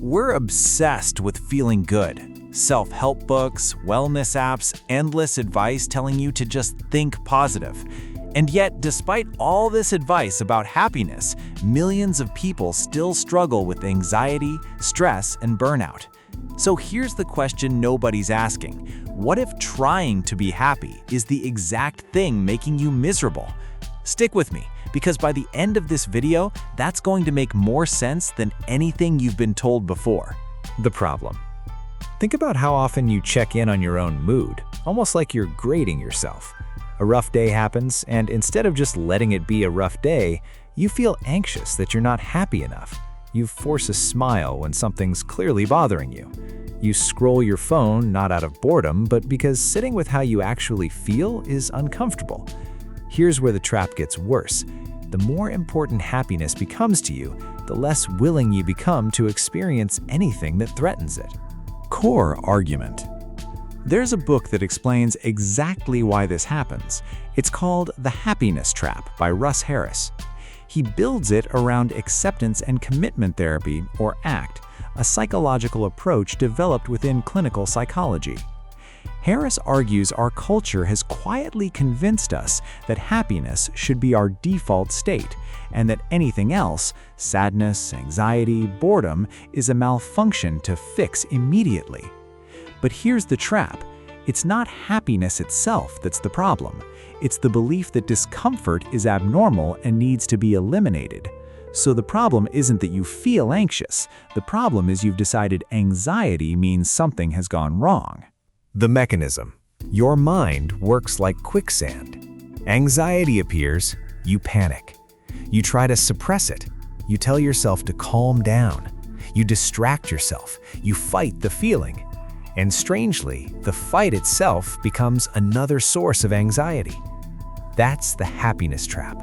We're obsessed with feeling good. Self-help books, wellness apps, endless advice telling you to just think positive. And yet, despite all this advice about happiness, millions of people still struggle with anxiety, stress, and burnout. So here's the question nobody's asking. What if trying to be happy is the exact thing making you miserable? Stick with me, because by the end of this video, that's going to make more sense than anything you've been told before. The problem. Think about how often you check in on your own mood, almost like you're grading yourself. A rough day happens, and instead of just letting it be a rough day, you feel anxious that you're not happy enough. You force a smile when something's clearly bothering you. You scroll your phone not out of boredom, but because sitting with how you actually feel is uncomfortable. Here's where the trap gets worse. The more important happiness becomes to you, the less willing you become to experience anything that threatens it. Core argument. There's a book that explains exactly why this happens. It's called The Happiness Trap by Russ. He builds it around acceptance and commitment therapy, or ACT, a psychological approach developed within clinical psychology. Harris argues our culture has quietly convinced us that happiness should be our default state, and that anything else, sadness, anxiety, boredom, is a malfunction to fix immediately. But here's the trap. It's not happiness itself that's the problem. It's the belief that discomfort is abnormal and needs to be eliminated. So the problem isn't that you feel anxious. The problem is you've decided anxiety means something has gone wrong. The mechanism. Your mind works like quicksand. Anxiety appears, you panic. You try to suppress it. You tell yourself to calm down. You distract yourself. You fight the feeling. And strangely, the fight itself becomes another source of anxiety. That's the happiness trap.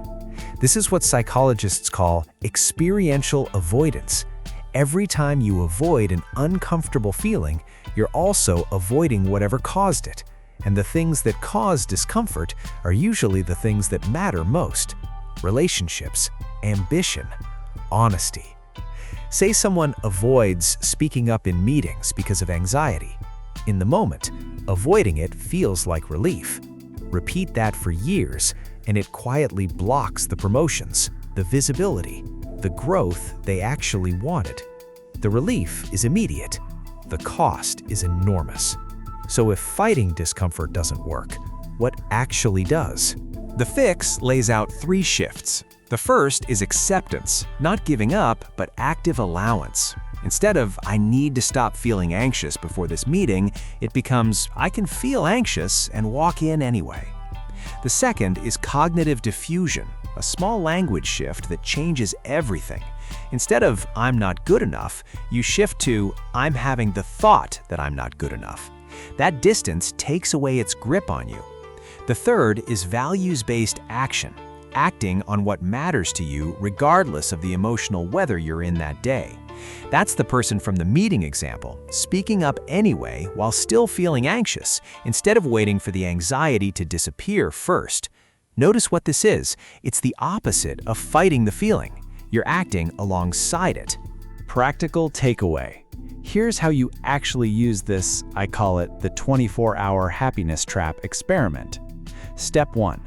This is what psychologists call experiential avoidance. Every time you avoid an uncomfortable feeling, you're also avoiding whatever caused it. And the things that cause discomfort are usually the things that matter most: relationships, ambition, honesty. Say someone avoids speaking up in meetings because of anxiety. In the moment, avoiding it feels like relief. Repeat that for years, and it quietly blocks the promotions, the visibility, the growth they actually wanted. The relief is immediate. The cost is enormous. So if fighting discomfort doesn't work, what actually does? The fix lays out 3 shifts. The first is acceptance, not giving up, but active allowance. Instead of, I need to stop feeling anxious before this meeting, it becomes, I can feel anxious and walk in anyway. The second is cognitive diffusion, a small language shift that changes everything. Instead of, I'm not good enough, you shift to, I'm having the thought that I'm not good enough. That distance takes away its grip on you. The third is values-based action, acting on what matters to you regardless of the emotional weather you're in that day. That's the person from the meeting example, speaking up anyway while still feeling anxious, instead of waiting for the anxiety to disappear first. Notice what this is. It's the opposite of fighting the feeling. You're acting alongside it. Practical takeaway. Here's how you actually use this, I call it the 24-hour happiness trap experiment. Step 1.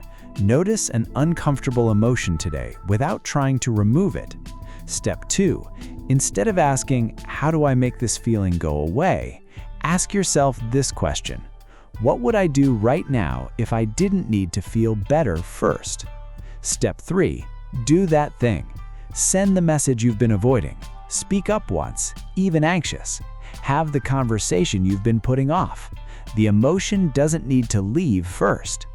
Notice an uncomfortable emotion today without trying to remove it. Step 2. Instead of asking, how do I make this feeling go away? Ask yourself this question. What would I do right now if I didn't need to feel better first? Step 3. Do that thing. Send the message you've been avoiding. Speak up once, even anxious. Have the conversation you've been putting off. The emotion doesn't need to leave first.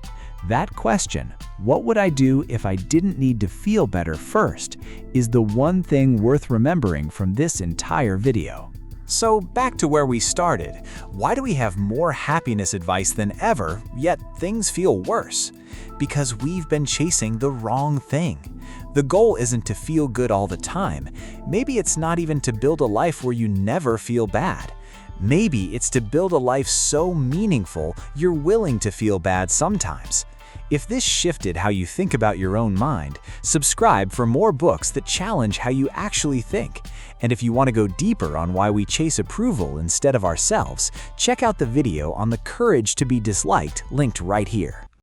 That question, what would I do if I didn't need to feel better first, is the one thing worth remembering from this entire video. So back to where we started. Why do we have more happiness advice than ever, yet things feel worse? Because we've been chasing the wrong thing. The goal isn't to feel good all the time. Maybe it's not even to build a life where you never feel bad. Maybe it's to build a life so meaningful you're willing to feel bad sometimes. If this shifted how you think about your own mind, subscribe for more books that challenge how you actually think. And if you want to go deeper on why we chase approval instead of ourselves, check out the video on the courage to be disliked linked right here.